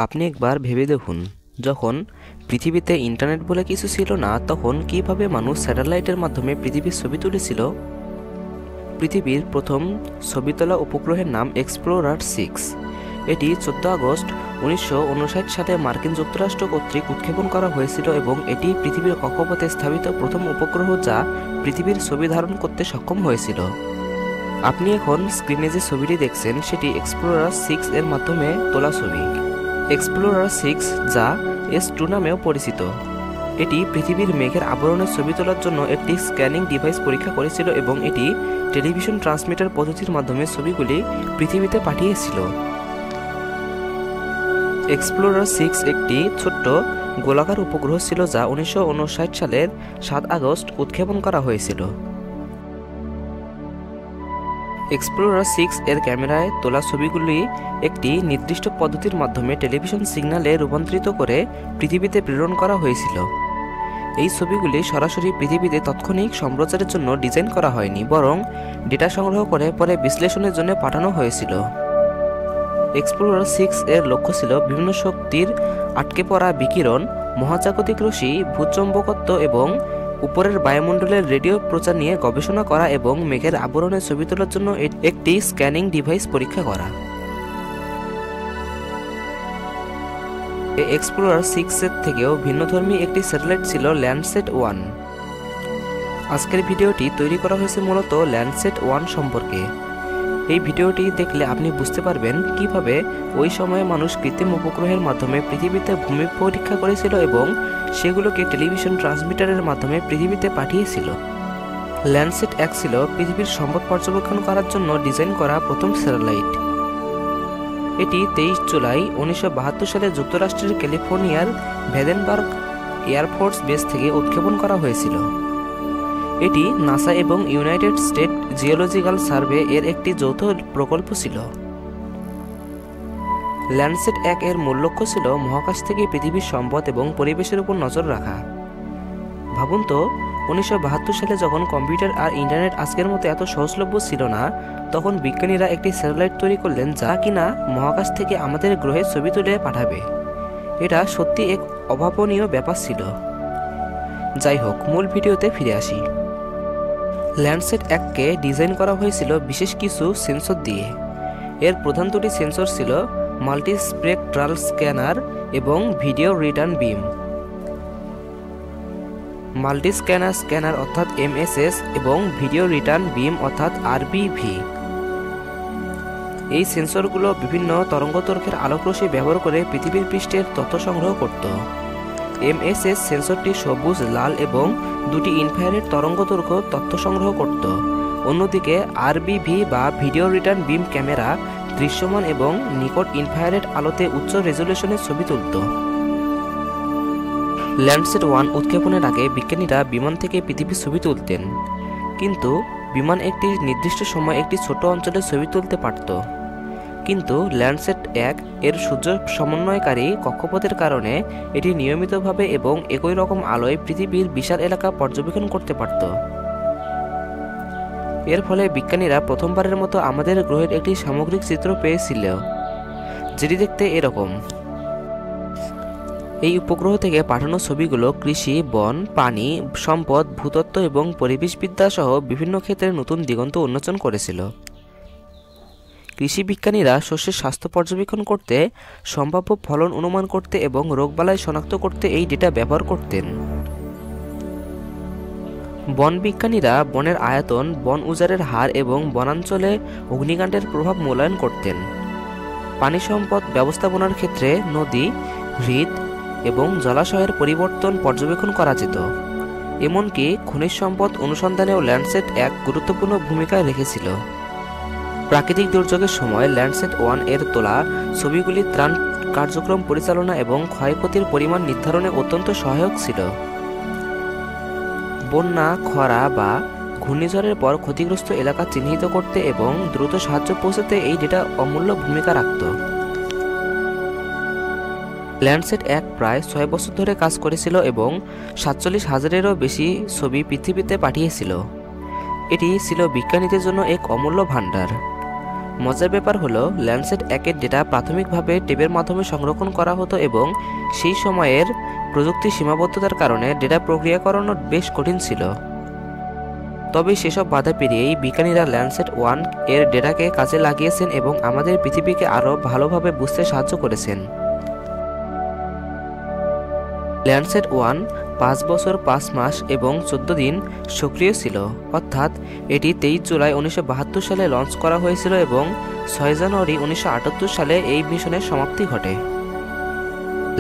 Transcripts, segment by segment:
আপনি একবার ভেবে দেখুন, যখন পৃথিবীতে ইন্টারনেট বলে কিছু ছিল না, তখন কিভাবে মানুষ স্যাটেলাইটের মাধ্যমে পৃথিবীর ছবি তুলেছিল। পৃথিবীর প্রথম ছবি তোলা উপগ্রহের নাম এক্সপ্লোরার 6। এটি 14 আগস্ট 1959 সালে মার্কিন যুক্তরাষ্ট্র কর্তৃক উৎক্ষেপণ করা হয়েছিল এবং এটি পৃথিবীর কক্ষপথে স্থাপিত প্রথম উপগ্রহ যা পৃথিবীর ছবি ধারণ করতে সক্ষম হয়েছিল। আপনি এখন স্ক্রিনে যে ছবিটি দেখছেন সেটি এক্সপ্লোরার 6 এর মাধ্যমে তোলা ছবি। এক্সপ্লোরার 6 যা S2 নামেও পরিচিত, এটি পৃথিবীর মেঘের আবরণের ছবি তোলার জন্য একটি স্ক্যানিং ডিভাইস পরীক্ষা করেছিল এবং এটি টেলিভিশন ট্রান্সমিটার পদ্ধতির মাধ্যমে ছবিগুলি পৃথিবীতে পাঠিয়েছিল। এক্সপ্লোরার 6 একটি ছোট্ট গোলাকার উপগ্রহ ছিল যা 1959 সালের 7 আগস্ট উৎক্ষেপণ করা হয়েছিল। এক্সপ্লোরার 6 এর ক্যামেরায় তোলা ছবিগুলি একটি নির্দিষ্ট পদ্ধতির মাধ্যমে টেলিভিশন সিগন্যালে রূপান্তরিত করে পৃথিবীতে প্রেরণ করা হয়েছিল। এই ছবিগুলি সরাসরি পৃথিবীতে তাৎক্ষণিক সম্প্রচারের জন্য ডিজাইন করা হয়নি, বরং ডেটা সংগ্রহ করে পরে বিশ্লেষণের জন্য পাঠানো হয়েছিল। এক্সপ্লোরার 6 এর লক্ষ্য ছিল বিভিন্ন শক্তির আটকে পড়া বিকিরণ, মহাজাগতিক রশ্মি, ভূচৌম্বকত্ব এবং উপরের বায়ুমণ্ডলের রেডিও প্রচার নিয়ে গবেষণা করা এবং মেঘের আবরণের ছবি তোলার জন্য একটি স্ক্যানিং ডিভাইস পরীক্ষা করা। এক্সপ্লোরার 6 এর থেকেও ভিন্নধর্মী একটি স্যাটেলাইট ছিল ল্যান্ডসেট 1। আজকের ভিডিওটি তৈরি করা হয়েছে মূলত ল্যান্ডসেট 1 সম্পর্কে। এই ভিডিওটি দেখলে আপনি বুঝতে পারবেন কিভাবে ওই সময়ে মানুষ কৃত্রিম উপগ্রহের মাধ্যমে পৃথিবীতে ভূমি পরীক্ষা করেছিল এবং সেগুলোকে টেলিভিশন ট্রান্সমিটারের মাধ্যমে পৃথিবীতে পাঠিয়েছিল। ল্যান্ডসেট 1 ছিল পৃথিবীর সম্পদ পর্যবেক্ষণ করার জন্য ডিজাইন করা প্রথম স্যাটেলাইট। এটি 23 জুলাই 1972 সালে যুক্তরাষ্ট্রের ক্যালিফোর্নিয়ার ভ্যাদেনবার্গ এয়ারফোর্স বেস থেকে উৎক্ষেপণ করা হয়েছিল। এটি নাসা এবং ইউনাইটেড স্টেট জিওলজিক্যাল সার্ভে এর একটি যৌথ প্রকল্প ছিল। ল্যান্ডসেট 1 এর মূল লক্ষ্য ছিল মহাকাশ থেকে পৃথিবীর সম্পদ এবং পরিবেশের উপর নজর রাখা। ভাবুন তো, 1972 সালে যখন কম্পিউটার আর ইন্টারনেট আজকের মতো এত সহজলভ্য ছিল না, তখন বিজ্ঞানীরা একটি স্যাটেলাইট তৈরি করলেন যা কিনা মহাকাশ থেকে আমাদের গ্রহের ছবি তুলে পাঠাবে। এটা সত্যি এক অভাবনীয় ব্যাপার ছিল। যাই হোক, মূল ভিডিওতে ফিরে আসি। ল্যান্ডসেট 1কে ডিজাইন করা হয়েছিল বিশেষ কিছু সেন্সর দিয়ে। এর প্রধান দুটি সেন্সর ছিল মাল্টিস্পেকট্রাল স্ক্যানার এবং ভিডিও রিটার্ন বিম। স্ক্যানার অর্থাৎ MSS এবং ভিডিও রিটার্ন বিম অর্থাৎ RBV। এই সেন্সরগুলো বিভিন্ন তরঙ্গদৈর্ঘ্যের আলোকরশ্মি ব্যবহার করে পৃথিবীর পৃষ্ঠের তথ্য সংগ্রহ করত। MSS সেন্সরটি সবুজ, লাল এবং দুটি ইনফ্রারেড তরঙ্গদৈর্ঘ্য তথ্য সংগ্রহ করত। অন্যদিকে RBV বা ভিডিও রিটার্ন বিম ক্যামেরা দৃশ্যমান এবং নিকট ইনফ্রারেড আলোতে উচ্চ রেজলিউশনের ছবি তুলত। ল্যান্ডসেট 1 উৎক্ষেপণের আগে বিজ্ঞানীরা বিমান থেকে পৃথিবীর ছবি তুলতেন, কিন্তু বিমান একটি নির্দিষ্ট সময় একটি ছোট অঞ্চলের ছবি তুলতে পারত। কিন্তু ল্যান্ডসেট 1 এর সূর্য সমন্বয়কারী কক্ষপথের কারণে এটি নিয়মিতভাবে এবং একই রকম আলোয় পৃথিবীর বিশাল এলাকা পর্যবেক্ষণ করতে পারত। এর ফলে বিজ্ঞানীরা প্রথমবারের মতো আমাদের গ্রহের একটি সামগ্রিক চিত্র পেয়েছিল, যেটি দেখতে এরকম। এই উপগ্রহ থেকে পাঠানো ছবিগুলো কৃষি, বন, পানি সম্পদ, ভূতত্ত্ব এবং পরিবেশবিদ্যা সহ বিভিন্ন ক্ষেত্রে নতুন দিগন্ত উন্মোচন করেছিল। কৃষি বিজ্ঞানীরা শস্যের স্বাস্থ্য পর্যবেক্ষণ করতে, সম্ভাব্য ফলন অনুমান করতে এবং রোগবালাই শনাক্ত করতে এই ডেটা ব্যবহার করতেন। বন বিজ্ঞানীরা বনের আয়তন, বন উজাড়ের হার এবং বনাঞ্চলে অগ্নিকাণ্ডের প্রভাব মূল্যায়ন করতেন। পানি সম্পদ ব্যবস্থাপনার ক্ষেত্রে নদী, হ্রদ এবং জলাশয়ের পরিবর্তন পর্যবেক্ষণ করা যেত। এমনকি খনিজ সম্পদ অনুসন্ধানেও ল্যান্ডসেট 1 গুরুত্বপূর্ণ ভূমিকা রেখেছিল। প্রাকৃতিক দুর্যোগের সময় ল্যান্ডসেট 1 এর তোলা ছবিগুলি ত্রাণ কার্যক্রম পরিচালনা এবং ক্ষয়ক্ষতির পরিমাণ নির্ধারণে অত্যন্ত সহায়ক ছিল। বন্যা, খরা বা ঘূর্ণিঝড়ের পর ক্ষতিগ্রস্ত এলাকা চিহ্নিত করতে এবং দ্রুত সাহায্য পৌঁছাতে এই ডেটা অমূল্য ভূমিকা রাখত। ল্যান্ডসেট 1 প্রায় 6 বছর ধরে কাজ করেছিল এবং 47,000-এরও বেশি ছবি পৃথিবীতে পাঠিয়েছিল। এটি ছিল বিজ্ঞানীদের জন্য এক অমূল্য ভাণ্ডার। মজার ব্যাপার হলো ল্যান্ডসেট 1-এর ডেটা প্রাথমিকভাবে টেপের মাধ্যমে সংরক্ষণ করা হতো এবং সেই সময়ের প্রযুক্তির সীমাবদ্ধতার কারণে ডেটা প্রক্রিয়াকরণ বেশ কঠিন ছিল। তবে সেসব বাধা পেরিয়েই বিজ্ঞানীরা ল্যান্ডসেট 1 এর ডেটাকে কাজে লাগিয়েছেন এবং আমাদের পৃথিবীকে আরও ভালোভাবে বুঝতে সাহায্য করেছেন। ল্যান্ডসেট 1 5 বছর 5 মাস এবং 14 দিন সক্রিয় ছিল, অর্থাৎ এটি 23 জুলাই 1972 সালে লঞ্চ করা হয়েছিল এবং 6 জানুয়ারি 1978 সালে এই মিশনের সমাপ্তি ঘটে।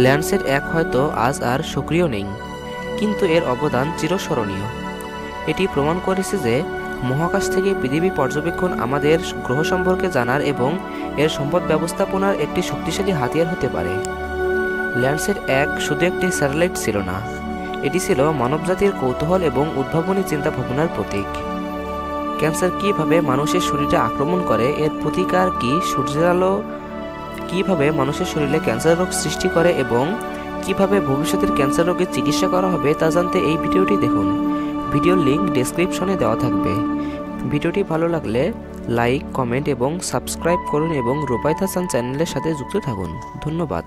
ল্যান্ডসেট 1 হয়তো আজ আর সক্রিয় নেই, কিন্তু এর অবদান চিরস্মরণীয়। এটি প্রমাণ করেছে যে মহাকাশ থেকে পৃথিবী পর্যবেক্ষণ আমাদের গ্রহ সম্পর্কে জানার এবং এর সম্পদ ব্যবস্থাপনার একটি শক্তিশালী হাতিয়ার হতে পারে। ল্যান্ডসেট 1 শুধু একটি স্যাটেলাইট ছিল না, এটি ছিল মানবজাতির কৌতূহল এবং উদ্ভাবনী চিন্তাভাবনার প্রতীক। ক্যান্সার কীভাবে মানুষের শরীরে আক্রমণ করে, এর প্রতিকার কী, সূর্যের আলো কীভাবে মানুষের শরীরে ক্যান্সার রোগ সৃষ্টি করে এবং কিভাবে ভবিষ্যতের ক্যান্সার রোগের চিকিৎসা করা হবে তা জানতে এই ভিডিওটি দেখুন। ভিডিওর লিঙ্ক ডেসক্রিপশনে দেওয়া থাকবে। ভিডিওটি ভালো লাগলে লাইক, কমেন্ট এবং সাবস্ক্রাইব করুন এবং রূপায়ত হাসান চ্যানেলের সাথে যুক্ত থাকুন। ধন্যবাদ।